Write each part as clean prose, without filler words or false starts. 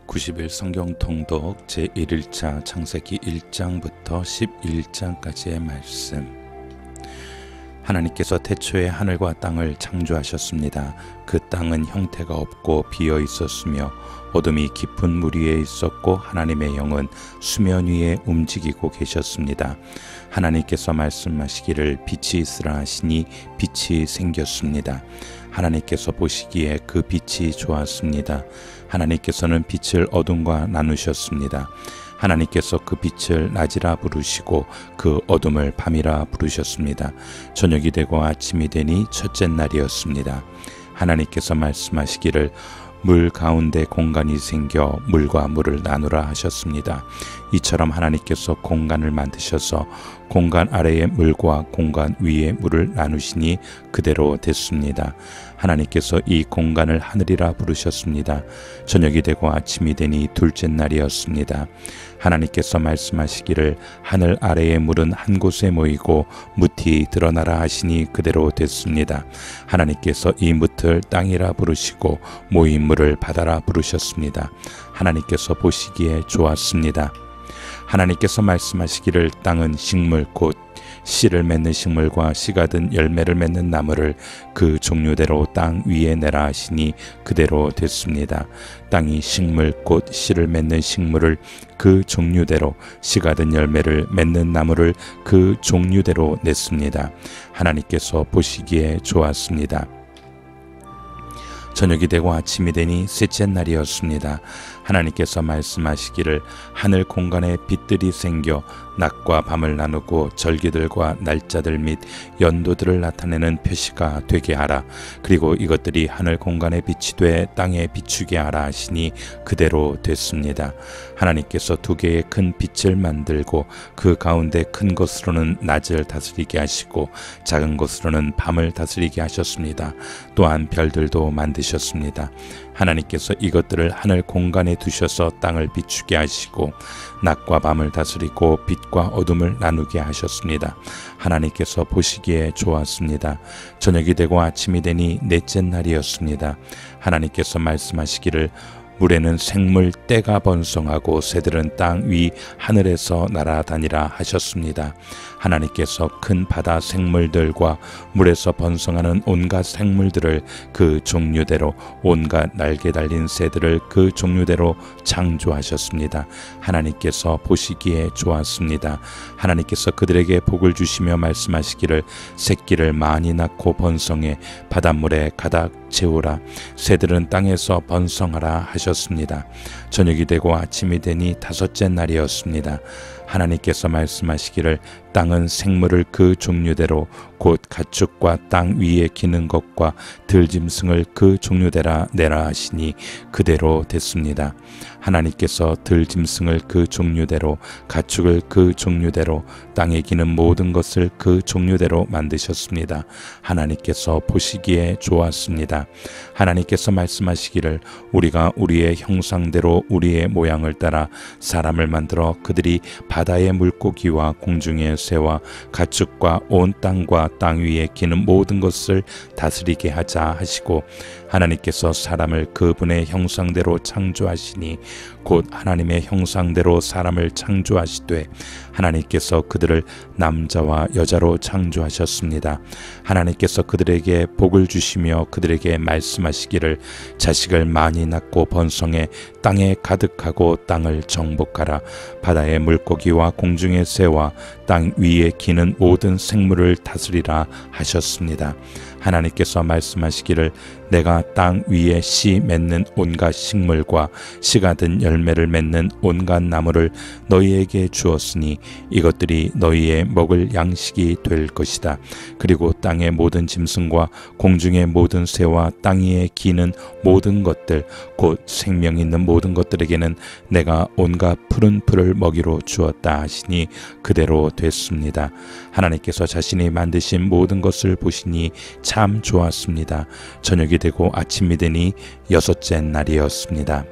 90일 성경 통독 제1일차 창세기 1장부터 11장까지의 말씀. 하나님께서 태초에 하늘과 땅을 창조하셨습니다. 그 땅은 형태가 없고 비어 있었으며 어둠이 깊은 물 위에 있었고 하나님의 영은 수면 위에 움직이고 계셨습니다. 하나님께서 말씀하시기를 빛이 있으라 하시니 빛이 생겼습니다. 하나님께서 보시기에 그 빛이 좋았습니다. 하나님께서는 빛을 어둠과 나누셨습니다. 하나님께서 그 빛을 낮이라 부르시고 그 어둠을 밤이라 부르셨습니다. 저녁이 되고 아침이 되니 첫째 날이었습니다. 하나님께서 말씀하시기를 물 가운데 공간이 생겨 물과 물을 나누라 하셨습니다. 이처럼 하나님께서 공간을 만드셔서 공간 아래의 물과 공간 위의 물을 나누시니 그대로 됐습니다. 하나님께서 이 공간을 하늘이라 부르셨습니다. 저녁이 되고 아침이 되니 둘째 날이었습니다. 하나님께서 말씀하시기를 하늘 아래의 물은 한 곳에 모이고 뭇이 드러나라 하시니 그대로 됐습니다. 하나님께서 이 뭇을 땅이라 부르시고 모인 물을 바다라 부르셨습니다. 하나님께서 보시기에 좋았습니다. 하나님께서 말씀하시기를 땅은 식물 곧 씨를 맺는 식물과 씨가 든 열매를 맺는 나무를 그 종류대로 땅 위에 내라 하시니 그대로 됐습니다. 땅이 식물 곧 씨를 맺는 식물을 그 종류대로 씨가 든 열매를 맺는 나무를 그 종류대로 냈습니다. 하나님께서 보시기에 좋았습니다. 저녁이 되고 아침이 되니 셋째 날이었습니다. 하나님께서 말씀하시기를 하늘 공간에 빛들이 생겨 낮과 밤을 나누고 절기들과 날짜들 및 연도들을 나타내는 표시가 되게 하라. 그리고 이것들이 하늘 공간에 빛이 돼 땅에 비추게 하라 하시니 그대로 됐습니다. 하나님께서 두 개의 큰 빛을 만들고 그 가운데 큰 것으로는 낮을 다스리게 하시고 작은 것으로는 밤을 다스리게 하셨습니다. 또한 별들도 만드셨습니다. 하나님께서 이것들을 하늘 공간에 두셔서 땅을 비추게 하시고 낮과 밤을 다스리고 빛과 어둠을 나누게 하셨습니다. 하나님께서 보시기에 좋았습니다. 저녁이 되고 아침이 되니 넷째 날이었습니다. 하나님께서 말씀하시기를 물에는 생물 떼가 번성하고 새들은 땅 위 하늘에서 날아다니라 하셨습니다. 하나님께서 큰 바다 생물들과 물에서 번성하는 온갖 생물들을 그 종류대로 온갖 날개 달린 새들을 그 종류대로 창조하셨습니다. 하나님께서 보시기에 좋았습니다. 하나님께서 그들에게 복을 주시며 말씀하시기를 새끼를 많이 낳고 번성해 바닷물에 가득 채우라. 새들은 땅에서 번성하라 하셨습니다. 저녁이 되고 아침이 되니 다섯째 날이었습니다. 하나님께서 말씀하시기를 땅은 생물을 그 종류대로 곧 가축과 땅 위에 기는 것과 들짐승을 그 종류대로 내라 하시니 그대로 됐습니다. 하나님께서 들짐승을 그 종류대로 가축을 그 종류대로 땅에 기는 모든 것을 그 종류대로 만드셨습니다. 하나님께서 보시기에 좋았습니다. 하나님께서 말씀하시기를 우리가 우리의 형상대로 우리의 모양을 따라 사람을 만들어 그들이 바다의 물고기와 공중의 새와 가축과 온 땅과 땅 위에 기는 모든 것을 다스리게 하자 하시고 하나님께서 사람을 그분의 형상대로 창조하시니 곧 하나님의 형상대로 사람을 창조하시되 하나님께서 그들을 남자와 여자로 창조하셨습니다. 하나님께서 그들에게 복을 주시며 그들에게 말씀하시기를 자식을 많이 낳고 번성해 땅에 가득하고 땅을 정복하라. 바다의 물고기와 공중의 새와 땅 위에 기는 모든 생물을 다스리라 하셨습니다. 하나님께서 말씀하시기를 내가 땅 위에 씨 맺는 온갖 식물과 씨가 든 열매를 맺는 온갖 나무를 너희에게 주었으니 이것들이 너희의 먹을 양식이 될 것이다. 그리고 땅의 모든 짐승과 공중의 모든 새와 땅 위에 기는 모든 것들 곧 생명 있는 모든 것들에게는 내가 온갖 푸른 풀을 먹이로 주었다 하시니 그대로 됐습니다. 하나님께서 자신이 만드신 모든 것을 보시니 참 좋았습니다. 저녁이 되고 아침이 되니 여섯째 날이었습니다.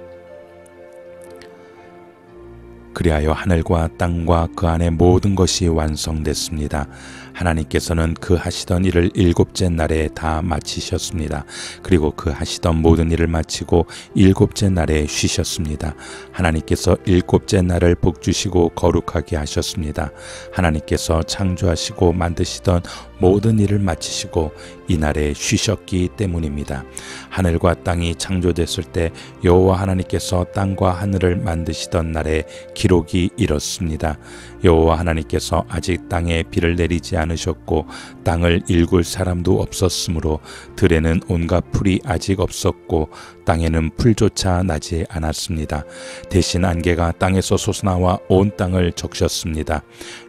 그리하여 하늘과 땅과 그 안에 모든 것이 완성됐습니다. 하나님께서는 그 하시던 일을 일곱째 날에 다 마치셨습니다. 그리고 그 하시던 모든 일을 마치고 일곱째 날에 쉬셨습니다. 하나님께서 일곱째 날을 복주시고 거룩하게 하셨습니다. 하나님께서 창조하시고 만드시던 모든 일을 마치시고 이날에 쉬셨기 때문입니다. 하늘과 땅이 창조됐을 때 여호와 하나님께서 땅과 하늘을 만드시던 날에 기록이 이렇습니다. 여호와 하나님께서 아직 땅에 비를 내리지 않으셨고 땅을 일굴 사람도 없었으므로 들에는 온갖 풀이 아직 없었고 땅에는 풀조차 나지 않았습니다. 대신 안개가 땅에서 솟아나와 온 땅을 적셨습니다.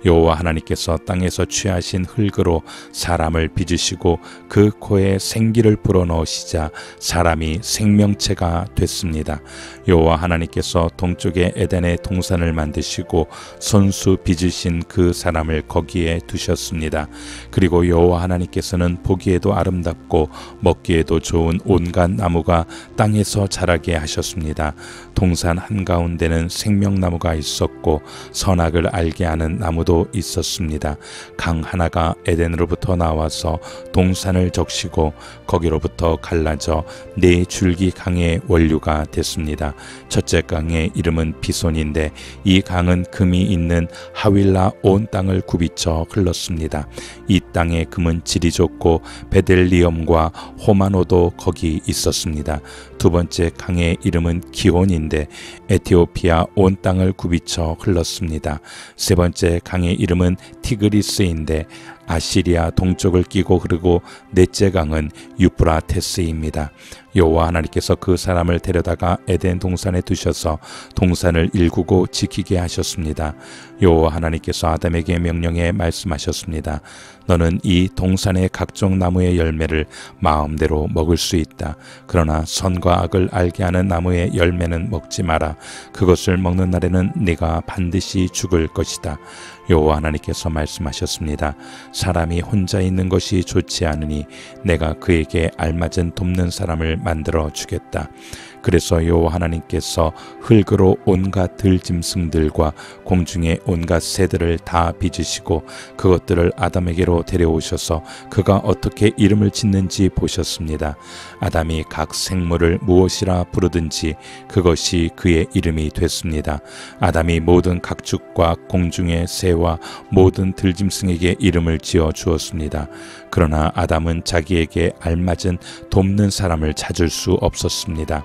여호와 하나님께서 땅에서 취하신 흙으로 사람을 빚으시고 그 코에 생기를 불어넣으시자 사람이 생명체가 됐습니다. 여호와 하나님께서 동쪽에 에덴의 동산을 만드시고 손수 빚으신 그 사람을 거기에 두셨습니다. 그리고 여호와 하나님께서는 보기에도 아름답고 먹기에도 좋은 온갖 나무가 땅에서 자라게 하셨습니다. 동산 한가운데는 생명나무가 있었고 선악을 알게 하는 나무도 있었습니다. 강 하나가 에덴으로부터 나와서 동산을 적시고 거기로부터 갈라져 네 줄기 강의 원류가 됐습니다. 첫째 강의 이름은 비손인데 이 강은 금이 있는 하윌라 온 땅을 굽이쳐 흘렀습니다. 이 땅의 금은 질이 좋고 베델리엄과 호마노도 거기 있었습니다. 두 번째 강의 이름은 기온인데 에티오피아 온 땅을 굽이쳐 흘렀습니다. 세 번째 강의 이름은 티그리스인데 아시리아 동쪽을 끼고 흐르고 넷째 강은 유프라테스입니다. 여호와 하나님께서 그 사람을 데려다가 에덴 동산에 두셔서 동산을 일구고 지키게 하셨습니다. 여호와 하나님께서 아담에게 명령해 말씀하셨습니다. 너는 이 동산의 각종 나무의 열매를 마음대로 먹을 수 있다. 그러나 선과 악을 알게 하는 나무의 열매는 먹지 마라. 그것을 먹는 날에는 네가 반드시 죽을 것이다. 여호와 하나님께서 말씀하셨습니다. 사람이 혼자 있는 것이 좋지 않으니 내가 그에게 알맞은 돕는 사람을 만들어 주겠다. 그래서 여호와 하나님께서 흙으로 온갖 들짐승들과 공중의 온갖 새들을 다 빚으시고 그것들을 아담에게로 데려오셔서 그가 어떻게 이름을 짓는지 보셨습니다. 아담이 각 생물을 무엇이라 부르든지 그것이 그의 이름이 됐습니다. 아담이 모든 각축과 공중의 새와 모든 들짐승에게 이름을 지어 주었습니다. 그러나 아담은 자기에게 알맞은 돕는 사람을 찾을 수 없었습니다.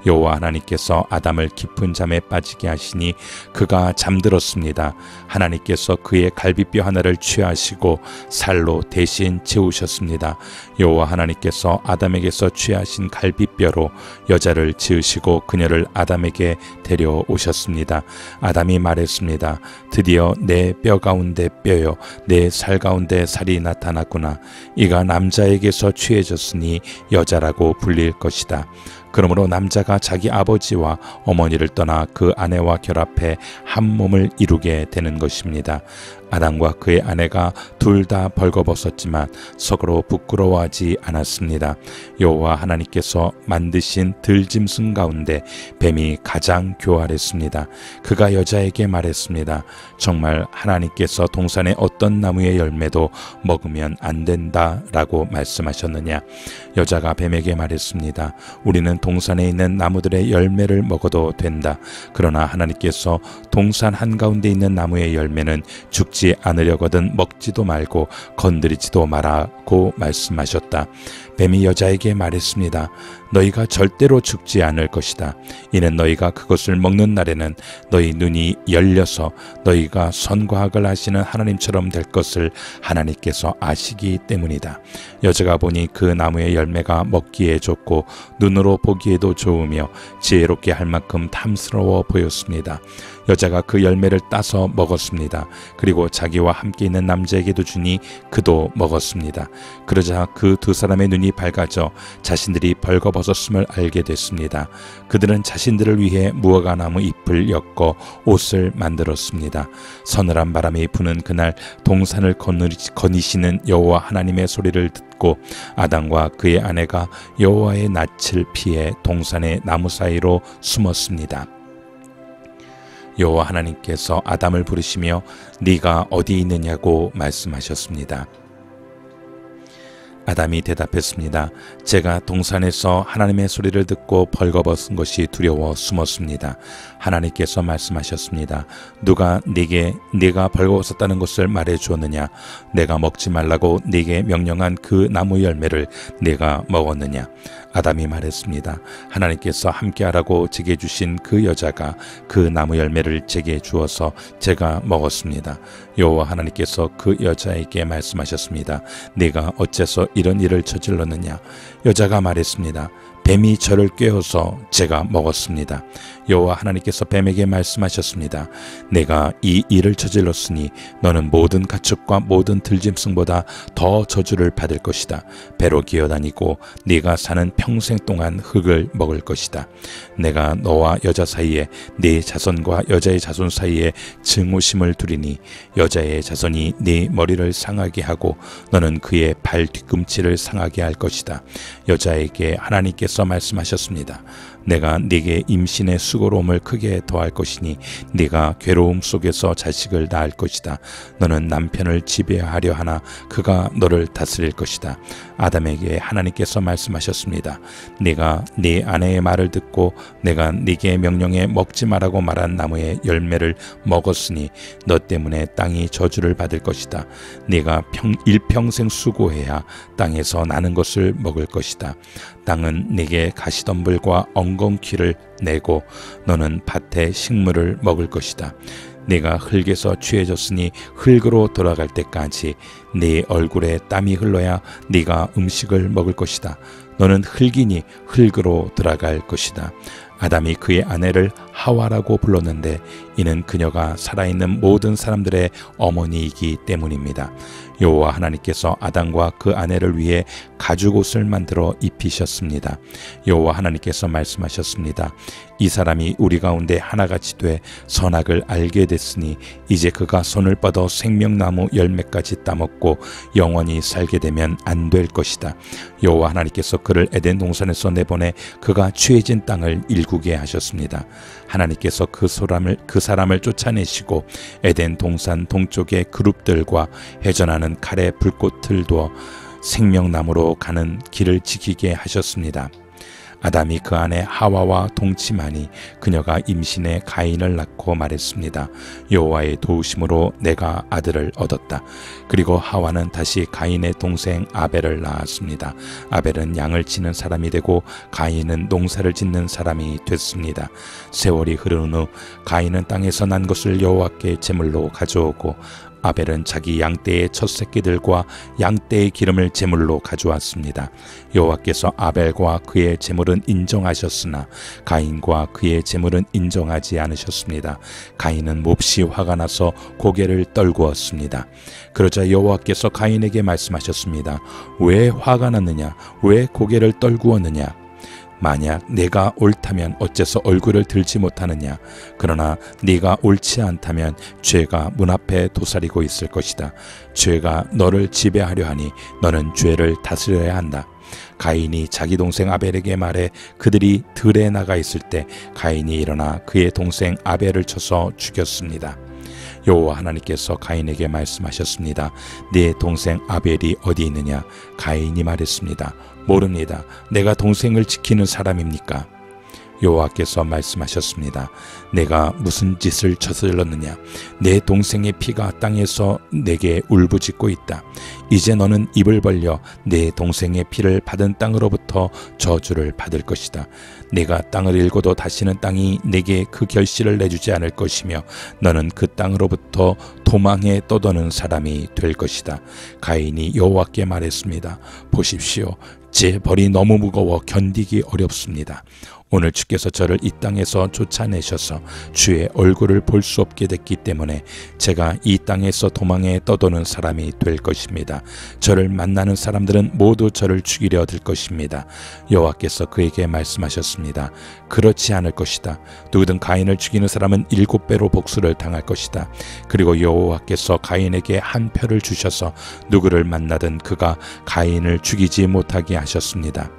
여호와 하나님께서 아담을 깊은 잠에 빠지게 하시니 그가 잠들었습니다. 하나님께서 그의 갈비뼈 하나를 취하시고 살로 대신 채우셨습니다. 여호와 하나님께서 아담에게서 취하신 갈비뼈로 여자를 지으시고 그녀를 아담에게 데려오셨습니다. 아담이 말했습니다. 드디어 내 뼈 가운데 뼈요 내 살 가운데 살이 나타났구나. 이가 남자에게서 취해졌으니 여자라고 불릴 것이다. 그러므로 남자가 자기 아버지와 어머니를 떠나 그 아내와 결합해 한 몸을 이루게 되는 것입니다. 아담과 그의 아내가 둘 다 벌거벗었지만 서로 부끄러워하지 않았습니다. 여호와 하나님께서 만드신 들짐승 가운데 뱀이 가장 교활했습니다. 그가 여자에게 말했습니다. 정말 하나님께서 동산의 어떤 나무의 열매도 먹으면 안 된다라고 말씀하셨느냐? 여자가 뱀에게 말했습니다. 우리는 동산에 있는 나무들의 열매를 먹어도 된다. 그러나 하나님께서 동산 한가운데 있는 나무의 열매는 죽지 않으려거든 먹지도 말고 건드리지도 마라고 말씀하셨다. 뱀이 여자에게 말했습니다. 너희가 절대로 죽지 않을 것이다. 이는 너희가 그것을 먹는 날에는 너희 눈이 열려서 너희가 선과 악을 아시는 하나님처럼 될 것을 하나님께서 아시기 때문이다. 여자가 보니 그 나무의 열매가 먹기에 좋고 눈으로 보기에도 좋으며 지혜롭게 할 만큼 탐스러워 보였습니다. 여자가 그 열매를 따서 먹었습니다. 그리고 자기와 함께 있는 남자에게도 주니 그도 먹었습니다. 그러자 그 두 사람의 눈이 밝아져 자신들이 벌거벗었음을 알게 됐습니다. 그들은 자신들을 위해 무화과나무 잎을 엮어 옷을 만들었습니다. 서늘한 바람이 부는 그날 동산을 거니시는 여호와 하나님의 소리를 듣고 아담과 그의 아내가 여호와의 낯을 피해 동산의 나무 사이로 숨었습니다. 여호와 하나님께서 아담을 부르시며 네가 어디 있느냐고 말씀하셨습니다. 아담이 대답했습니다. 제가 동산에서 하나님의 소리를 듣고 벌거벗은 것이 두려워 숨었습니다. 하나님께서 말씀하셨습니다. 누가 네게 네가 벌거벗었다는 것을 말해 주었느냐? 내가 먹지 말라고 네게 명령한 그 나무 열매를 네가 먹었느냐? 아담이 말했습니다. 하나님께서 함께하라고 제게 주신 그 여자가 그 나무 열매를 제게 주어서 제가 먹었습니다. 여호와 하나님께서 그 여자에게 말씀하셨습니다. 네가 어째서 이런 일을 저질렀느냐? 여자가 말했습니다. 뱀이 저를 꿰어서 제가 먹었습니다. 여호와 하나님께서 뱀에게 말씀하셨습니다. 내가 이 일을 저질렀으니 너는 모든 가축과 모든 들짐승보다 더 저주를 받을 것이다. 배로 기어다니고 네가 사는 평생 동안 흙을 먹을 것이다. 내가 너와 여자 사이에 네 자손과 여자의 자손 사이에 증오심을 두리니 여자의 자손이 네 머리를 상하게 하고 너는 그의 발 뒤꿈치를 상하게 할 것이다. 여자에게 하나님께서 말씀하셨습니다. 내가 네게 임신의 수고로움을 크게 더할 것이니 네가 괴로움 속에서 자식을 낳을 것이다. 너는 남편을 지배하려 하나 그가 너를 다스릴 것이다. 아담에게 하나님께서 말씀하셨습니다. 네가 네 아내의 말을 듣고 내가 네게 명령해 먹지 말라고 말한 나무의 열매를 먹었으니 너 때문에 땅이 저주를 받을 것이다. 네가 일평생 수고해야 땅에서 나는 것을 먹을 것이다. 땅은 네게 가시덤불과 엉겅퀴를 내고 너는 밭의 식물을 먹을 것이다. 네가 흙에서 취해졌으니 흙으로 돌아갈 때까지 네 얼굴에 땀이 흘러야 네가 음식을 먹을 것이다. 너는 흙이니 흙으로 돌아갈 것이다. 아담이 그의 아내를 하와라고 불렀는데 이는 그녀가 살아있는 모든 사람들의 어머니이기 때문입니다. 여호와 하나님께서 아담과 그 아내를 위해 가죽옷을 만들어 입히셨습니다. 여호와 하나님께서 말씀하셨습니다. 이 사람이 우리 가운데 하나같이 돼 선악을 알게 됐으니 이제 그가 손을 뻗어 생명나무 열매까지 따먹고 영원히 살게 되면 안 될 것이다. 여호와 하나님께서 그를 에덴 동산에서 내보내 그가 취해진 땅을 일구게 하셨습니다. 하나님께서 그 사람을 쫓아내시고 에덴 동산 동쪽의 그룹들과 회전하는 칼에 불꽃을 두어 생명나무로 가는 길을 지키게 하셨습니다. 아담이 그 아내 하와와 동침하니 그녀가 임신해 가인을 낳고 말했습니다. 여호와의 도우심으로 내가 아들을 얻었다. 그리고 하와는 다시 가인의 동생 아벨을 낳았습니다. 아벨은 양을 치는 사람이 되고 가인은 농사를 짓는 사람이 됐습니다. 세월이 흐른 후 가인은 땅에서 난 것을 여호와께 제물로 가져오고 아벨은 자기 양떼의 첫 새끼들과 양떼의 기름을 제물로 가져왔습니다. 여호와께서 아벨과 그의 제물은 인정하셨으나 가인과 그의 제물은 인정하지 않으셨습니다. 가인은 몹시 화가 나서 고개를 떨구었습니다. 그러자 여호와께서 가인에게 말씀하셨습니다. 왜 화가 났느냐? 왜 고개를 떨구었느냐? 만약 내가 옳다면 어째서 얼굴을 들지 못하느냐? 그러나 네가 옳지 않다면 죄가 문 앞에 도사리고 있을 것이다. 죄가 너를 지배하려 하니 너는 죄를 다스려야 한다. 가인이 자기 동생 아벨에게 말해 그들이 들에 나가 있을 때 가인이 일어나 그의 동생 아벨을 쳐서 죽였습니다. 여호와 하나님께서 가인에게 말씀하셨습니다. 네 동생 아벨이 어디 있느냐? 가인이 말했습니다. 모릅니다. 내가 동생을 지키는 사람입니까? 여호와께서 말씀하셨습니다. 내가 무슨 짓을 저질렀느냐? 내 동생의 피가 땅에서 내게 울부짖고 있다. 이제 너는 입을 벌려 내 동생의 피를 받은 땅으로부터 저주를 받을 것이다. 내가 땅을 일고도 다시는 땅이 내게 그 결실을 내주지 않을 것이며 너는 그 땅으로부터 도망에 떠도는 사람이 될 것이다. 가인이 여호와께 말했습니다. 보십시오. 제 벌이 너무 무거워 견디기 어렵습니다. 오늘 주께서 저를 이 땅에서 쫓아내셔서 주의 얼굴을 볼 수 없게 됐기 때문에 제가 이 땅에서 도망에 떠도는 사람이 될 것입니다. 저를 만나는 사람들은 모두 저를 죽이려 들 것입니다. 여호와께서 그에게 말씀하셨습니다. 그렇지 않을 것이다. 누구든 가인을 죽이는 사람은 7배로 복수를 당할 것이다. 그리고 여호와께서 가인에게 한 표를 주셔서 누구를 만나든 그가 가인을 죽이지 못하게 하셨습니다.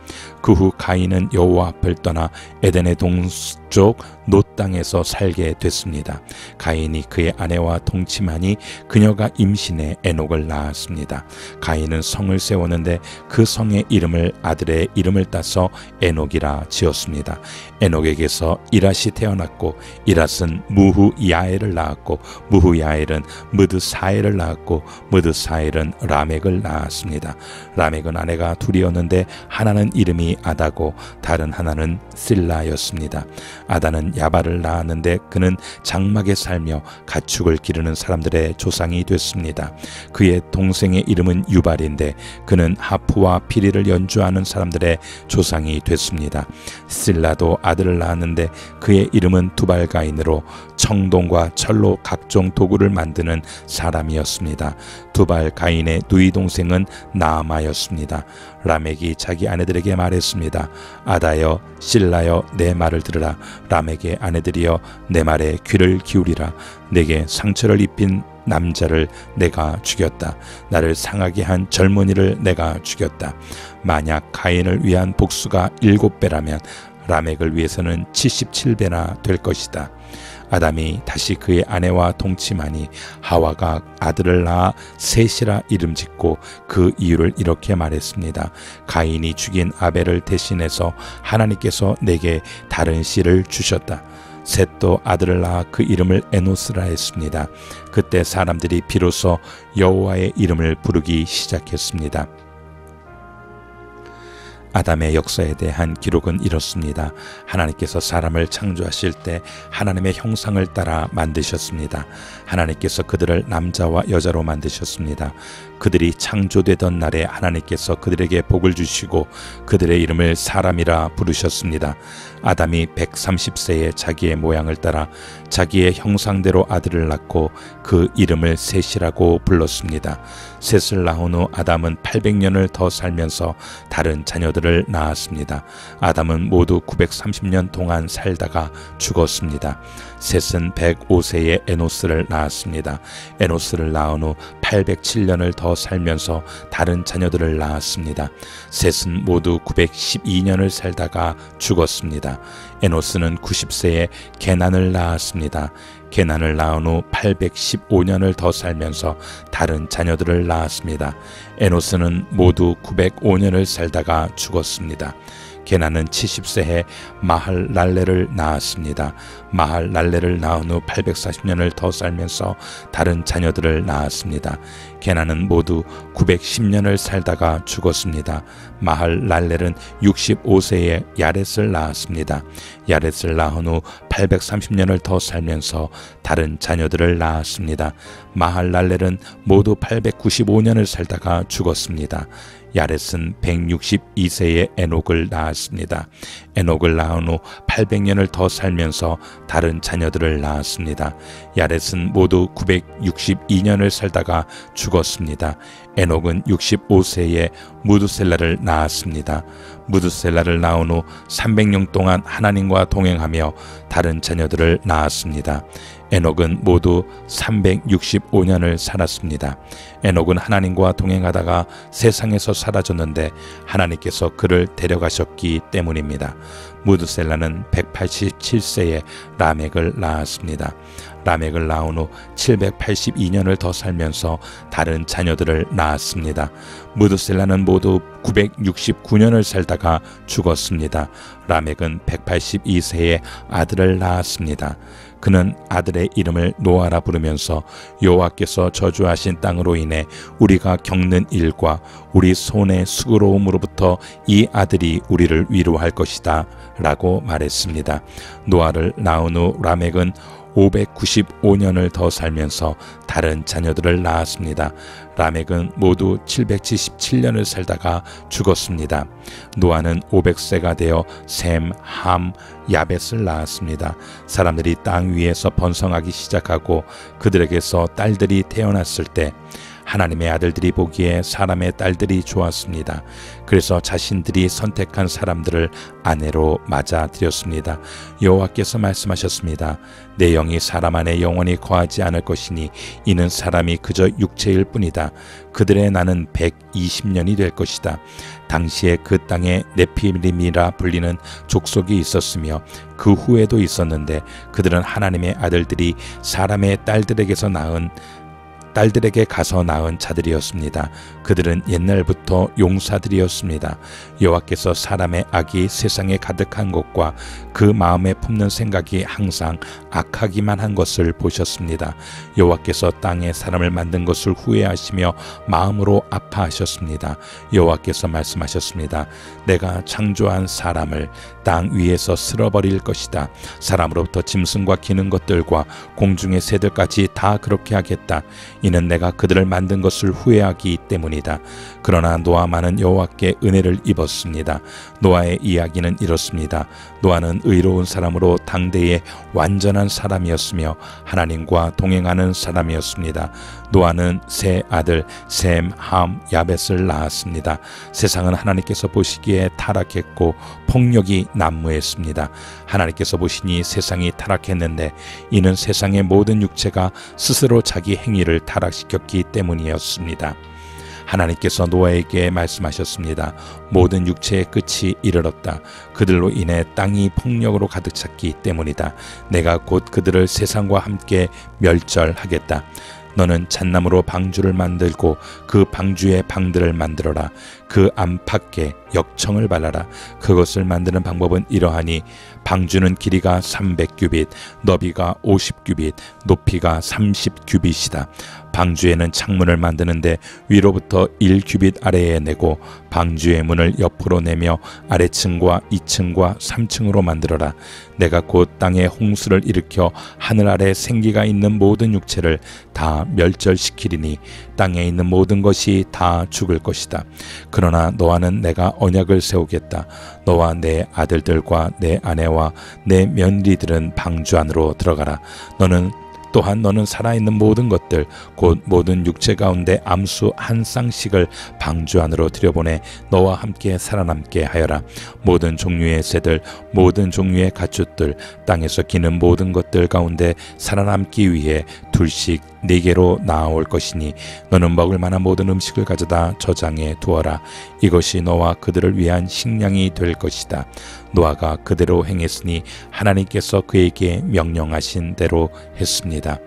그 후 가인은 여호와 앞을 떠나 에덴의 동쪽 북쪽 놋 땅에서 살게 됐습니다. 가인이 그의 아내와 동침하니 그녀가 임신해 에녹을 낳았습니다. 가인은 성을 세웠는데 그 성의 이름을 아들의 이름을 따서 에녹이라 지었습니다. 에녹에게서 이랏이 태어났고 이랏은 무후야엘을 낳았고 무후야엘은 무드사엘을 낳았고 무드사엘은 라멕을 낳았습니다. 라멕은 아내가 둘이었는데 하나는 이름이 아다고 다른 하나는 실라였습니다. 아다는 야발을 낳았는데 그는 장막에 살며 가축을 기르는 사람들의 조상이 됐습니다. 그의 동생의 이름은 유발인데 그는 하프와 피리를 연주하는 사람들의 조상이 됐습니다. 실라도 아들을 낳았는데 그의 이름은 두발가인으로 청동과 철로 각종 도구를 만드는 사람이었습니다. 두발가인의 누이 동생은 나아마였습니다. 라멕이 자기 아내들에게 말했습니다. 아다여 실라여 내 말을 들으라. 라멕의 아내들이여 내 말에 귀를 기울이라. 내게 상처를 입힌 남자를 내가 죽였다. 나를 상하게 한 젊은이를 내가 죽였다. 만약 가인을 위한 복수가 7배라면 라멕을 위해서는 77배나 될 것이다. 아담이 다시 그의 아내와 동침하니 하와가 아들을 낳아 셋이라 이름 짓고 그 이유를 이렇게 말했습니다. 가인이 죽인 아벨을 대신해서 하나님께서 내게 다른 씨를 주셨다. 셋도 아들을 낳아 그 이름을 에노스라 했습니다. 그때 사람들이 비로소 여호와의 이름을 부르기 시작했습니다. 아담의 역사에 대한 기록은 이렇습니다. 하나님께서 사람을 창조하실 때 하나님의 형상을 따라 만드셨습니다. 하나님께서 그들을 남자와 여자로 만드셨습니다. 그들이 창조되던 날에 하나님께서 그들에게 복을 주시고 그들의 이름을 사람이라 부르셨습니다. 아담이 130세에 자기의 모양을 따라 자기의 형상대로 아들을 낳고 그 이름을 셋이라고 불렀습니다. 셋을 낳은 후 아담은 800년을 더 살면서 다른 자녀들을 낳았습니다. 아담은 모두 930년 동안 살다가 죽었습니다. 셋은 105세에 에노스를 낳았습니다. 에노스를 낳은 후 807년을 더 살면서 다른 자녀들을 낳았습니다. 셋은 모두 912년을 살다가 죽었습니다. 에노스는 90세에 게난을 낳았습니다. 게난을 낳은 후 815년을 더 살면서 다른 자녀들을 낳았습니다. 에노스는 모두 905년을 살다가 죽었습니다. 게난은 70세에 마할랄레를 낳았습니다. 마할랄레를 낳은 후 840년을 더 살면서 다른 자녀들을 낳았습니다. 게난은 모두 910년을 살다가 죽었습니다. 마할랄렐은 65세에 야렛을 낳았습니다. 야렛을 낳은 후 830년을 더 살면서 다른 자녀들을 낳았습니다. 마할랄렐은 모두 895년을 살다가 죽었습니다. 야렛은 162세에 에녹을 낳았습니다. 에녹을 낳은 후 800년을 더 살면서 다른 자녀들을 낳았습니다. 야렛은 모두 962년을 살다가 죽었습니다. 에녹은 65세에 무두셀라를 낳았습니다. 무두셀라를 낳은 후 300년 동안 하나님과 동행하며 다른 자녀들을 낳았습니다. 에녹은 모두 365년을 살았습니다. 에녹은 하나님과 동행하다가 세상에서 사라졌는데 하나님께서 그를 데려가셨기 때문입니다. 무두셀라는 187세에 라멕을 낳았습니다. 라멕을 낳은 후 782년을 더 살면서 다른 자녀들을 낳았습니다. 무두셀라는 모두 969년을 살다가 죽었습니다. 라멕은 182세에 아들을 낳았습니다. 그는 아들의 이름을 노아라 부르면서 여호와께서 저주하신 땅으로 인해 우리가 겪는 일과 우리 손의 수고로움으로부터 이 아들이 우리를 위로할 것이다 라고 말했습니다. 노아를 낳은 후 라멕은 595년을 더 살면서 다른 자녀들을 낳았습니다. 라멕은 모두 777년을 살다가 죽었습니다. 노아는 500세가 되어 셈, 함, 야벳을 낳았습니다. 사람들이 땅 위에서 번성하기 시작하고 그들에게서 딸들이 태어났을 때 하나님의 아들들이 보기에 사람의 딸들이 좋았습니다. 그래서 자신들이 선택한 사람들을 아내로 맞아들였습니다. 여호와께서 말씀하셨습니다. 내 영이 사람 안에 영원히 거하지 않을 것이니 이는 사람이 그저 육체일 뿐이다. 그들의 나는 120년이 될 것이다. 당시에 그 땅에 네피림이라 불리는 족속이 있었으며 그 후에도 있었는데 그들은 하나님의 아들들이 사람의 딸들에게 가서 낳은 자들이었습니다. 그들은 옛날부터 용사들이었습니다. 여호와께서 사람의 악이 세상에 가득한 것과 그 마음에 품는 생각이 항상 악하기만 한 것을 보셨습니다. 여호와께서 땅에 사람을 만든 것을 후회하시며 마음으로 아파하셨습니다. 여호와께서 말씀하셨습니다. 내가 창조한 사람을 땅 위에서 쓸어버릴 것이다. 사람으로부터 짐승과 기는 것들과 공중의 새들까지 다 그렇게 하겠다. 이는 내가 그들을 만든 것을 후회하기 때문이다. 그러나 노아만은 여호와께 은혜를 입었습니다. 노아의 이야기는 이렇습니다. 노아는 의로운 사람으로 당대의 완전한 사람이었으며 하나님과 동행하는 사람이었습니다. 노아는 세 아들 셈, 함, 야벳을 낳았습니다. 세상은 하나님께서 보시기에 타락했고 폭력이 난무했습니다. 하나님께서 보시니 세상이 타락했는데 이는 세상의 모든 육체가 스스로 자기 행위를 타락시켰기 때문이었습니다. 하나님께서 노아에게 말씀하셨습니다. 모든 육체의 끝이 이르렀다. 그들로 인해 땅이 폭력으로 가득 찼기 때문이다. 내가 곧 그들을 세상과 함께 멸절하겠다. 너는 잣나무로 방주를 만들고 그 방주에 방들을 만들어라. 그 안팎에 역청을 발라라. 그것을 만드는 방법은 이러하니 방주는 길이가 300규빗, 너비가 50규빗, 높이가 30규빗이다. 방주에는 창문을 만드는데 위로부터 1규빗 아래에 내고 방주의 문을 옆으로 내며 아래층과 2층과 3층으로 만들어라. 내가 곧 땅에 홍수를 일으켜 하늘 아래 생기가 있는 모든 육체를 다 멸절시키리니 땅에 있는 모든 것이 다 죽을 것이다. 그러나 너와는 내가 언약을 세우겠다. 너와 내 아들들과 내 아내와 내 며느리들은 방주 안으로 들어가라. 너는 살아있는 모든 것들 곧 모든 육체 가운데 암수 한 쌍씩을 방주 안으로 들여보내 너와 함께 살아남게 하여라. 모든 종류의 새들 모든 종류의 가축들 땅에서 기는 모든 것들 가운데 살아남기 위해 둘씩 네개로 나아올 것이니 너는 먹을 만한 모든 음식을 가져다 저장해 두어라. 이것이 너와 그들을 위한 식량이 될 것이다. 노아가 그대로 행했으니 하나님께서 그에게 명령하신 대로 했습니다.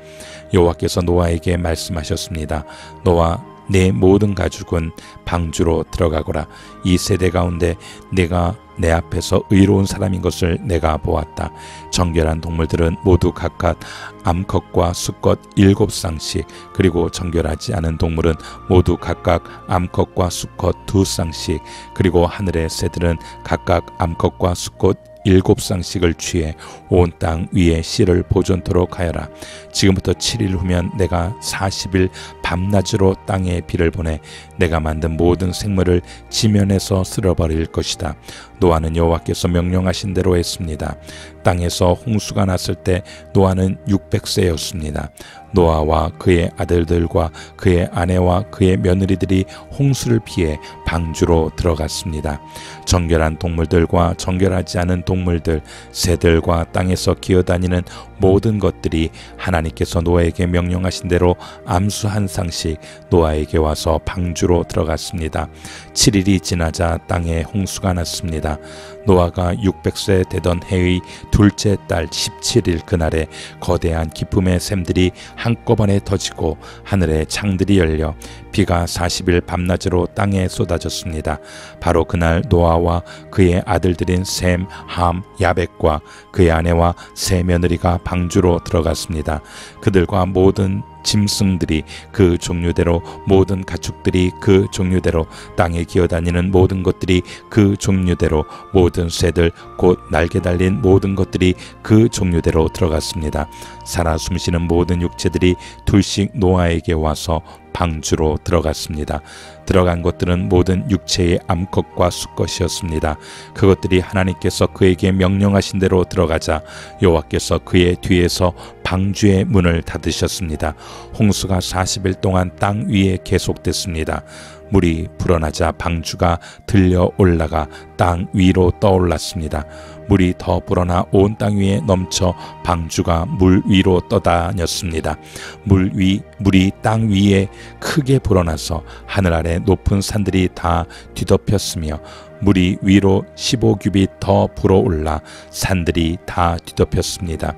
여호와께서 노아에게 말씀하셨습니다. 노아 내 모든 가축은 방주로 들어가거라. 이 세대 가운데 내가 내 앞에서 의로운 사람인 것을 내가 보았다. 정결한 동물들은 모두 각각 암컷과 수컷 7쌍씩 그리고 정결하지 않은 동물은 모두 각각 암컷과 수컷 2쌍씩 그리고 하늘의 새들은 각각 암컷과 수컷 7쌍씩을 취해 온 땅 위에 씨를 보존토록 하여라. 지금부터 7일 후면 내가 40일 밤낮으로 땅에 비를 보내 내가 만든 모든 생물을 지면에서 쓸어버릴 것이다. 노아는 여호와께서 명령하신 대로 했습니다. 땅에서 홍수가 났을 때 노아는 600세였습니다. 노아와 그의 아들들과 그의 아내와 그의 며느리들이 홍수를 피해 방주로 들어갔습니다. 정결한 동물들과 정결하지 않은 동물들, 새들과 땅에서 기어다니는 모든 것들이 하나님께서 노아에게 명령하신 대로 암수 한 쌍씩 노아에게 와서 방주로 들어갔습니다. 7일이 지나자 땅에 홍수가 났습니다. 노아가 600세 되던 해의 둘째 달 17일 그날에 거대한 기쁨의 샘들이 한꺼번에 터지고 하늘의 창들이 열려 비가 40일 밤낮으로 땅에 쏟아졌습니다. 바로 그날 노아와 그의 아들들인 셈, 함, 야벳과 그의 아내와 세 며느리가 방주로 들어갔습니다. 그들과 모든 짐승들이 그 종류대로 모든 가축들이 그 종류대로 땅에 기어다니는 모든 것들이 그 종류대로 모든 새들 곧 날개 달린 모든 것들이 그 종류대로 들어갔습니다. 살아 숨쉬는 모든 육체들이 둘씩 노아에게 와서 방주로 들어갔습니다. 들어간 것들은 모든 육체의 암컷과 수컷이었습니다. 그것들이 하나님께서 그에게 명령하신 대로 들어가자 여호와께서 그의 뒤에서 방주의 문을 닫으셨습니다. 홍수가 40일 동안 땅 위에 계속됐습니다. 물이 불어나자 방주가 들려 올라가 땅 위로 떠올랐습니다. 물이 더 불어나 온 땅 위에 넘쳐 방주가 물 위로 떠다녔습니다. 물이 땅 위에 크게 불어나서 하늘 아래 높은 산들이 다 뒤덮였으며 물이 위로 15규빗 더 불어올라 산들이 다 뒤덮였습니다.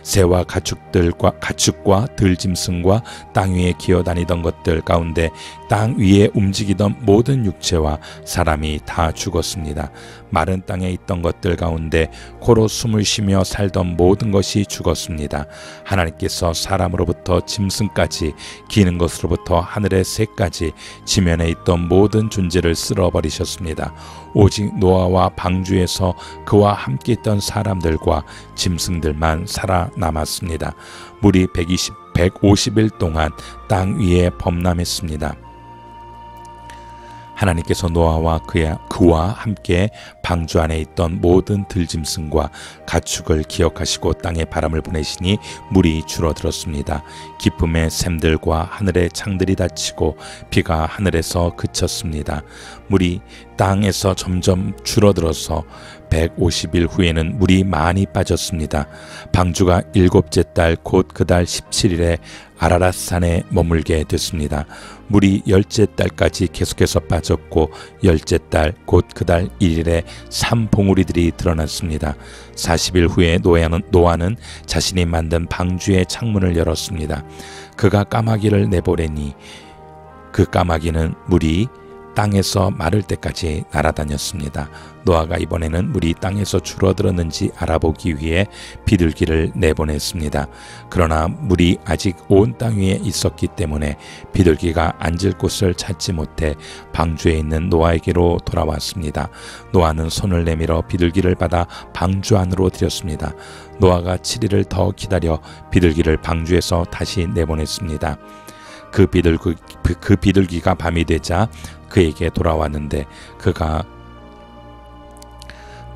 새와 가축과 들짐승과 땅 위에 기어다니던 것들 가운데 땅 위에 움직이던 모든 육체와 사람이 다 죽었습니다. 마른 땅에 있던 것들 가운데 코로 숨을 쉬며 살던 모든 것이 죽었습니다. 하나님께서 사람으로부터 짐승까지 기는 것으로부터 하늘의 새까지 지면에 있던 모든 존재를 쓸어버리셨습니다. 오직 노아와 방주에서 그와 함께 있던 사람들과 짐승들만 살아남았습니다. 물이 150일 동안 땅 위에 범람했습니다. 하나님께서 노아와 그와 함께 방주 안에 있던 모든 들짐승과 가축을 기억하시고 땅에 바람을 보내시니 물이 줄어들었습니다. 기쁨의 샘들과 하늘의 창들이 닫히고 비가 하늘에서 그쳤습니다. 물이 땅에서 점점 줄어들어서 150일 후에는 물이 많이 빠졌습니다. 방주가 7째 달 곧 그 달 17일에 아라랏산에 머물게 됐습니다. 물이 10째 달까지 계속해서 빠졌고 10째 달 곧 그 달 1일에 산봉우리들이 드러났습니다. 40일 후에 노아는 자신이 만든 방주의 창문을 열었습니다. 그가 까마귀를 내보내니 그 까마귀는 물이 땅에서 마를 때까지 날아다녔습니다. 노아가 이번에는 물이 땅에서 줄어들었는지 알아보기 위해 비둘기를 내보냈습니다. 그러나 물이 아직 온 땅 위에 있었기 때문에 비둘기가 앉을 곳을 찾지 못해 방주에 있는 노아에게로 돌아왔습니다. 노아는 손을 내밀어 비둘기를 받아 방주 안으로 들였습니다. 노아가 7일을 더 기다려 비둘기를 방주에서 다시 내보냈습니다. 그 비둘기가 밤이 되자 그에게 돌아왔는데 그가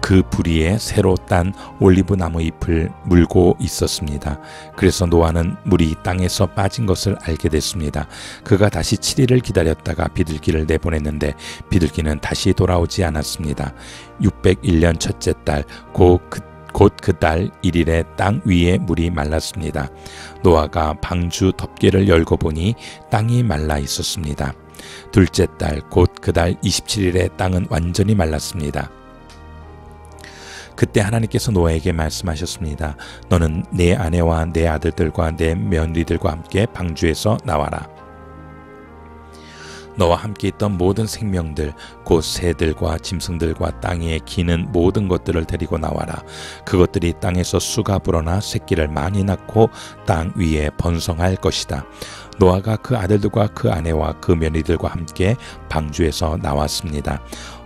그 부리에 새로 딴 올리브 나무 잎을 물고 있었습니다. 그래서 노아는 물이 땅에서 빠진 것을 알게 됐습니다. 그가 다시 7일을 기다렸다가 비둘기를 내보냈는데 비둘기는 다시 돌아오지 않았습니다. 601년 첫째 달 곧 그 달 1일에 땅 위에 물이 말랐습니다. 노아가 방주 덮개를 열고 보니 땅이 말라 있었습니다. 둘째 달 곧 그 달 27일에 땅은 완전히 말랐습니다. 그때 하나님께서 노아에게 말씀하셨습니다. 너는 내 아내와 내 아들들과 내 며느리들과 함께 방주에서 나와라. 너와 함께 있던 모든 생명들 곧 새들과 짐승들과 땅에 기는 모든 것들을 데리고 나와라. 그것들이 땅에서 수가 불어나 새끼를 많이 낳고 땅 위에 번성할 것이다. 노아가 그 아들들과 그 아내와 그 며느리들과 함께 방주에서 나왔습니다.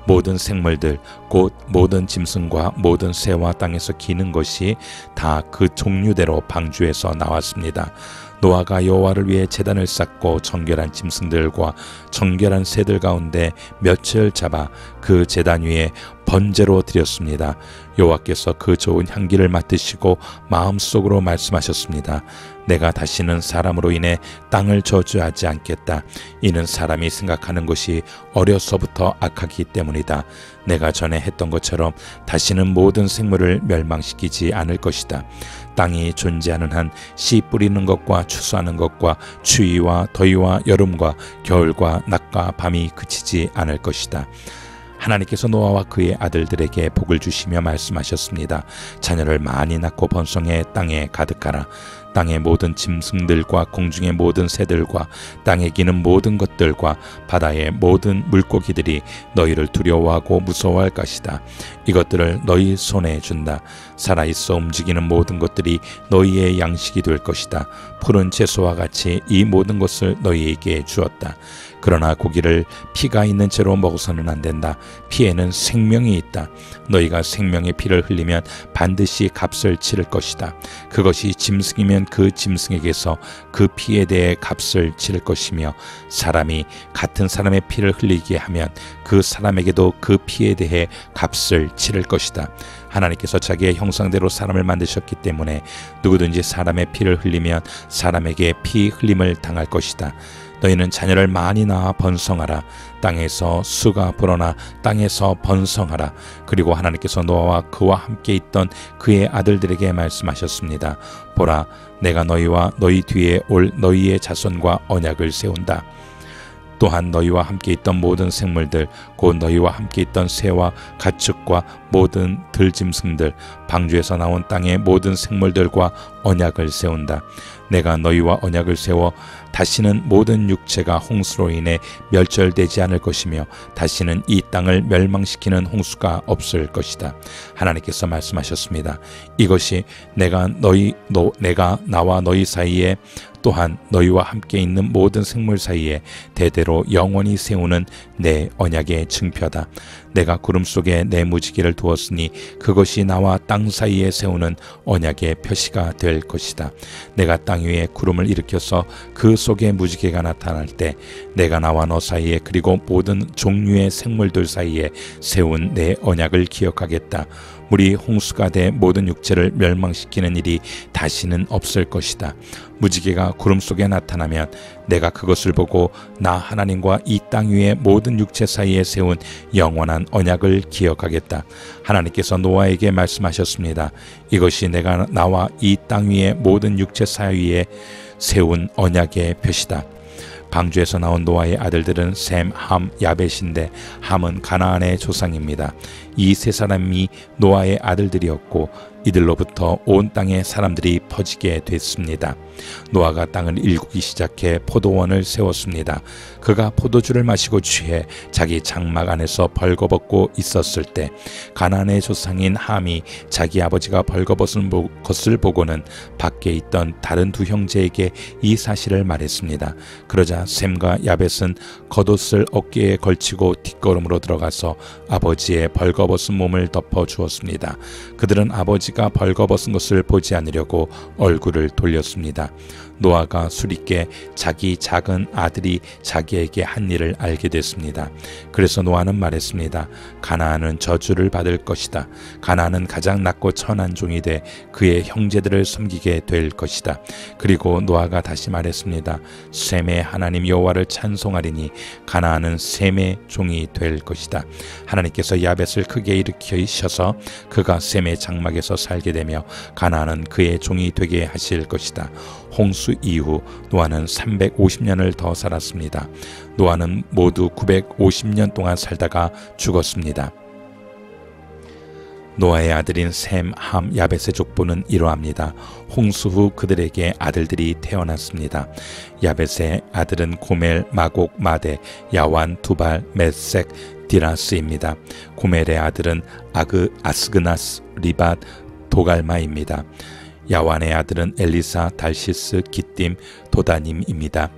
모든 생물들 곧 모든 짐승과 모든 새와 땅에서 기는 것이 다 그 종류대로 방주에서 나왔습니다. 노아가 여호와를 위해 제단을 쌓고 정결한 짐승들과 정결한 새들 가운데 몇을 잡아 그 제단 위에 번제로 드렸습니다. 여호와께서 그 좋은 향기를 맡으시고 마음속으로 말씀하셨습니다. 내가 다시는 사람으로 인해 땅을 저주하지 않겠다. 이는 사람이 생각하는 것이 어려서부터 악하기 때문이다. 내가 전에 했던 것처럼 다시는 모든 생물을 멸망시키지 않을 것이다. 땅이 존재하는 한 씨 뿌리는 것과 추수하는 것과 추위와 더위와 여름과 겨울과 낮과 밤이 그치지 않을 것이다. 하나님께서 노아와 그의 아들들에게 복을 주시며 말씀하셨습니다. 자녀를 많이 낳고 번성해 땅에 가득하라. 땅의 모든 짐승들과 공중의 모든 새들과 땅에 기는 모든 것들과 바다의 모든 물고기들이 너희를 두려워하고 무서워할 것이다. 이것들을 너희 손에 준다. 살아있어 움직이는 모든 것들이 너희의 양식이 될 것이다. 푸른 채소와 같이 이 모든 것을 너희에게 주었다. 그러나 고기를 피가 있는 채로 먹어서는 안 된다. 피에는 생명이 있다. 너희가 생명의 피를 흘리면 반드시 값을 치를 것이다. 그것이 짐승이면 그 짐승에게서 그 피에 대해 값을 치를 것이며 사람이 같은 사람의 피를 흘리게 하면 그 사람에게도 그 피에 대해 값을 치를 것이다. 하나님께서 자기의 형상대로 사람을 만드셨기 때문에 누구든지 사람의 피를 흘리면 사람에게 피 흘림을 당할 것이다. 너희는 자녀를 많이 낳아 번성하라. 땅에서 수가 불어나 땅에서 번성하라. 그리고 하나님께서 노아와 그와 함께 있던 그의 아들들에게 말씀하셨습니다. 보라, 내가 너희와 너희 뒤에 올 너희의 자손과 언약을 세운다. 또한 너희와 함께 있던 모든 생물들, 곧 너희와 함께 있던 새와 가축과 모든 들짐승들, 방주에서 나온 땅의 모든 생물들과 언약을 세운다. 내가 너희와 언약을 세워 다시는 모든 육체가 홍수로 인해 멸절되지 않을 것이며 다시는 이 땅을 멸망시키는 홍수가 없을 것이다. 하나님께서 말씀하셨습니다. 이것이 내가 나와 너희 사이에 또한 너희와 함께 있는 모든 생물 사이에 대대로 영원히 세우는 내 언약의 증표다. 내가 구름 속에 내 무지개를 두었으니 그것이 나와 땅 사이에 세우는 언약의 표시가 될 것이다. 내가 땅 위에 구름을 일으켜서 그 속에 무지개가 나타날 때 내가 나와 너 사이에 그리고 모든 종류의 생물들 사이에 세운 내 언약을 기억하겠다. 물이 홍수가 돼 모든 육체를 멸망시키는 일이 다시는 없을 것이다. 무지개가 구름 속에 나타나면 내가 그것을 보고 나 하나님과 이 땅 위의 모든 육체 사이에 세운 영원한 언약을 기억하겠다. 하나님께서 노아에게 말씀하셨습니다. 이것이 내가 나와 이 땅 위의 모든 육체 사이에 세운 언약의 표시다. 방주에서 나온 노아의 아들들은 셈, 함, 야벳인데 함은 가나안의 조상입니다. 이 세 사람이 노아의 아들들이었고 이들로부터 온 땅에 사람들이 퍼지게 됐습니다. 노아가 땅을 일구기 시작해 포도원을 세웠습니다. 그가 포도주를 마시고 취해 자기 장막 안에서 벌거벗고 있었을 때 가나안의 조상인 함이 자기 아버지가 벌거벗은 것을 보고는 밖에 있던 다른 두 형제에게 이 사실을 말했습니다. 그러자 셈과 야벳은 겉옷을 어깨에 걸치고 뒷걸음으로 들어가서 아버지의 벌거벗은 몸을 덮어 주었습니다. 그들은 아버지가 벌거벗은 것을 보지 않으려고 얼굴을 돌렸습니다. 노아가 수리께 자기 작은 아들이 자기에게 한 일을 알게 됐습니다. 그래서 노아는 말했습니다. 가나안은 저주를 받을 것이다. 가나안은 가장 낮고 천한 종이 돼 그의 형제들을 섬기게 될 것이다. 그리고 노아가 다시 말했습니다. 셈의 하나님 여호와를 찬송하리니 가나안은 셈의 종이 될 것이다. 하나님께서 야벳을 크게 일으키셔서 그가 셈의 장막에서 살게 되며 가나안은 그의 종이 되게 하실 것이다. 홍수 이후 노아는 350년을 더 살았습니다. 노아는 모두 950년 동안 살다가 죽었습니다. 노아의 아들인 셈, 함, 야벳의 족보는 이러합니다. 홍수 후 그들에게 아들들이 태어났습니다. 야벳의 아들은 고멜, 마곡, 마데, 야완, 두발, 메색, 디라스입니다. 고멜의 아들은 아스그나스, 리밧, 도갈마입니다. 야완의 아들은 엘리사, 달시스, 기띔, 도다님입니다.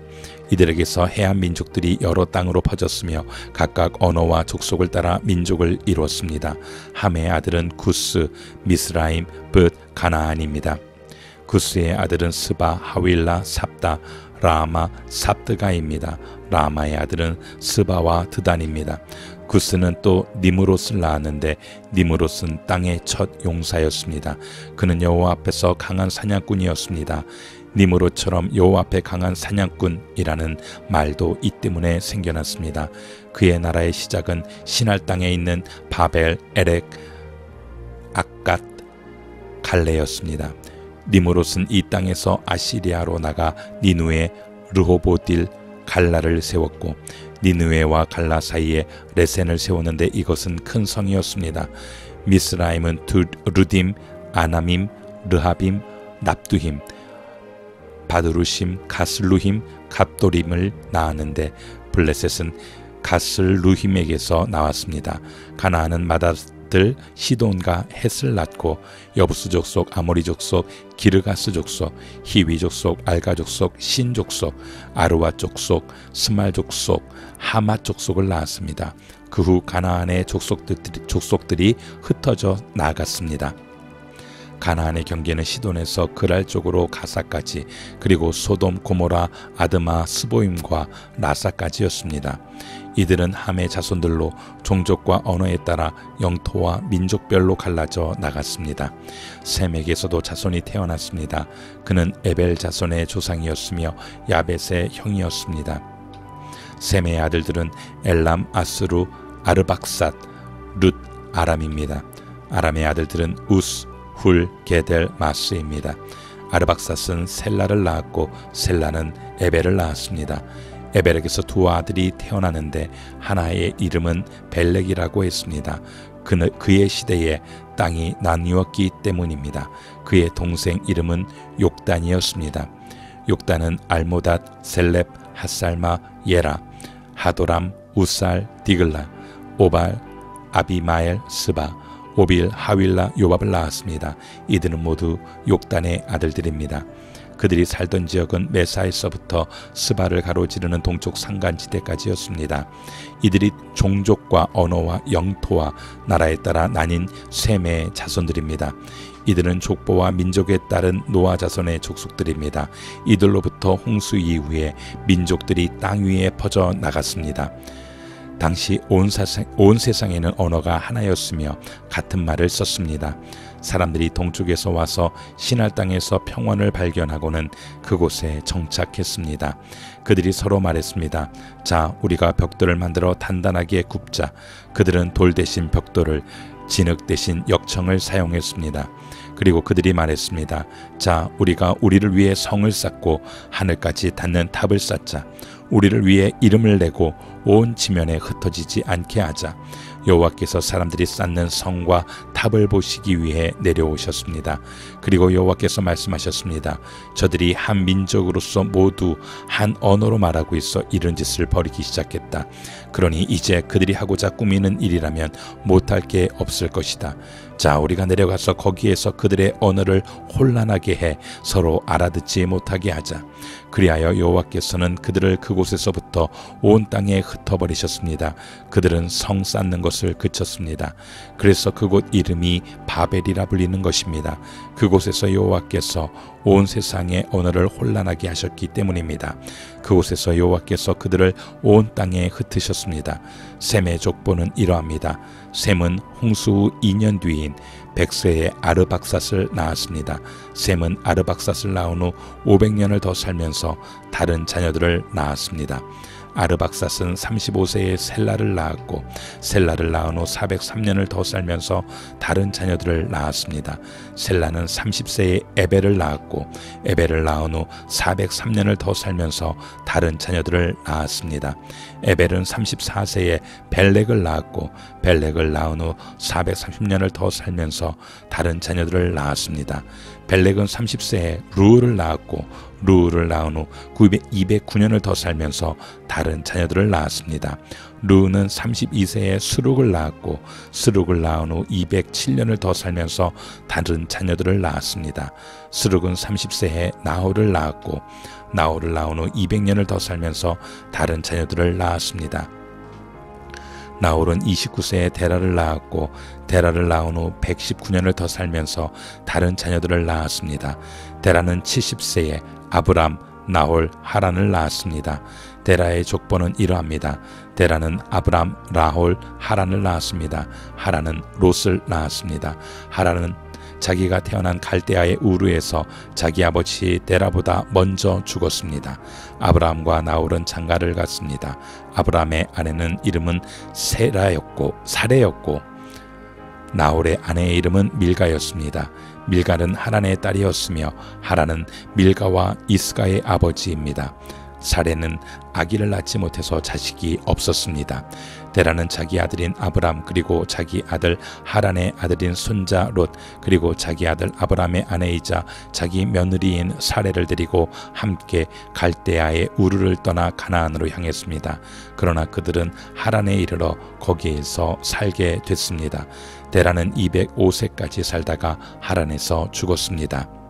이들에게서 해안 민족들이 여러 땅으로 퍼졌으며 각각 언어와 족속을 따라 민족을 이루었습니다. 함의 아들은 구스, 미스라임, 붓, 가나안입니다. 구스의 아들은 스바, 하윌라, 삽다, 라마, 삽드가입니다. 라마의 아들은 스바와 드단입니다. 구스는 또 니므롯을 낳았는데 니므롯은 땅의 첫 용사였습니다. 그는 여호와 앞에서 강한 사냥꾼이었습니다. 니므롯처럼 여호와 앞에 강한 사냥꾼이라는 말도 이 때문에 생겨났습니다. 그의 나라의 시작은 신할 땅에 있는 바벨, 에렉, 악갓, 갈레였습니다. 니므롯은 이 땅에서 아시리아로 나가 니누에, 르호보딜, 갈라를 세웠고 니느웨와 갈라 사이에 레센을 세웠는데 이것은 큰 성이었습니다. 미스라임은 루딤, 아나밈, 르하빔, 납두힘, 바드루심, 가슬루힘, 갑도림을 낳았는데 블레셋은 가슬루힘에게서 나왔습니다. 가나안은 마다들 시돈과 헷을 낳고 여부스 족속, 아모리 족속, 기르가스 족속, 히위 족속, 알가 족속, 신 족속, 아르와 족속, 스말 족속, 하마 족속을 낳았습니다. 그 후 가나안의 족속들이 흩어져 나갔습니다. 가나안의 경계는 시돈에서 그랄 쪽으로 가사까지, 그리고 소돔, 고모라, 아드마, 스보임과 라사까지였습니다. 이들은 함의 자손들로 종족과 언어에 따라 영토와 민족별로 갈라져 나갔습니다. 셈에게서도 자손이 태어났습니다. 그는 에벨 자손의 조상이었으며 야벳의 형이었습니다. 셈의 아들들은 엘람, 아스루, 아르박삿, 룻, 아람입니다. 아람의 아들들은 우스, 훌, 게델, 마스입니다. 아르박삿은 셀라를 낳았고 셀라는 에벨을 낳았습니다. 에벨에게서 두 아들이 태어나는데 하나의 이름은 벨렉이라고 했습니다. 그의 시대에 땅이 나뉘었기 때문입니다. 그의 동생 이름은 욕단이었습니다. 욕단은 알모닷, 셀렙, 핫살마, 예라, 하도람, 우살, 디글라, 오발, 아비마엘, 스바, 오빌, 하윌라, 요밥을 낳았습니다. 이들은 모두 욕단의 아들들입니다. 그들이 살던 지역은 메사에서부터 스바를 가로지르는 동쪽 산간지대까지였습니다. 이들이 종족과 언어와 영토와 나라에 따라 나뉜 셈의 자손들입니다. 이들은 족보와 민족에 따른 노아 자손의 족속들입니다. 이들로부터 홍수 이후에 민족들이 땅 위에 퍼져 나갔습니다. 당시 온 세상에는 언어가 하나였으며 같은 말을 썼습니다. 사람들이 동쪽에서 와서 시날 땅에서 평원을 발견하고는 그곳에 정착했습니다. 그들이 서로 말했습니다. 자, 우리가 벽돌을 만들어 단단하게 굽자. 그들은 돌 대신 벽돌을, 진흙 대신 역청을 사용했습니다. 그리고 그들이 말했습니다. 자, 우리가 우리를 위해 성을 쌓고 하늘까지 닿는 탑을 쌓자. 우리를 위해 이름을 내고 온 지면에 흩어지지 않게 하자. 여호와께서 사람들이 쌓는 성과 탑을 보시기 위해 내려오셨습니다. 그리고 여호와께서 말씀하셨습니다. 저들이 한 민족으로서 모두 한 언어로 말하고 있어 이런 짓을 벌이기 시작했다. 그러니 이제 그들이 하고자 꾸미는 일이라면 못할 게 없을 것이다. 자, 우리가 내려가서 거기에서 그들의 언어를 혼란하게 해 서로 알아듣지 못하게 하자. 그리하여 여호와께서는 그들을 그곳에서부터 온 땅에 흩어버리셨습니다. 그들은 성 쌓는 것을 그쳤습니다. 그래서 그곳 이름이 바벨이라 불리는 것입니다. 그곳에서 여호와께서 온 세상의 언어를 혼란하게 하셨기 때문입니다. 그곳에서 여호와께서 그들을 온 땅에 흩으셨습니다. 셈의 족보는 이러합니다. 셈은 홍수 후 2년 뒤인 백세의 아르박삿을 낳았습니다. 셈은 아르박삿을 낳은 후 500년을 더 살면서 다른 자녀들을 낳았습니다. 아르박삿은 35세에 셀라를 낳았고 셀라를 낳은 후 403년을 더 살면서 다른 자녀들을 낳았습니다. 셀라는 30세에 에벨을 낳았고 에벨을 낳은 후 403년을 더 살면서 다른 자녀들을 낳았습니다. 에벨은 34세에 벨렉을 낳았고 벨렉을 낳은 후 430년을 더 살면서 다른 자녀들을 낳았습니다. 벨렉은 30세에 루를 낳았고 루를 낳은 후 209년을 더 살면서 다른 자녀들을 낳았습니다. 루는 32세에 스룩을 낳았고 스룩을 낳은 후 207년을 더 살면서 다른 자녀들을 낳았습니다. 스룩은 30세에 나홀을 낳았고 나홀을 낳은 후 200년을 더 살면서 다른 자녀들을 낳았습니다. 나홀은 29세에 데라를 낳았고 데라를 낳은 후 119년을 더 살면서 다른 자녀들을 낳았습니다. 데라는 70세에 아브람, 나홀, 하란을 낳았습니다. 데라의 족보는 이러합니다. 데라는 아브람, 라홀, 하란을 낳았습니다. 하란은 롯을 낳았습니다. 하란은 자기가 태어난 갈대아의 우르에서 자기 아버지 데라보다 먼저 죽었습니다. 아브라함과 나홀은 장가를 갔습니다. 아브라함의 아내는 이름은 사레였고 나홀의 아내의 이름은 밀가였습니다. 밀가는 하란의 딸이었으며 하란은 밀가와 이스가의 아버지입니다. 사레는 아기를 낳지 못해서 자식이 없었습니다. 데라는 자기 아들인 아브람 그리고 자기 아들 하란의 아들인 손자 롯 그리고 자기 아들 아브람의 아내이자 자기 며느리인 사레를 데리고 함께 갈대아의 우르를 떠나 가나안으로 향했습니다. 그러나 그들은 하란에 이르러 거기에서 살게 됐습니다. 데라는 205세까지 살다가 하란에서 죽었습니다.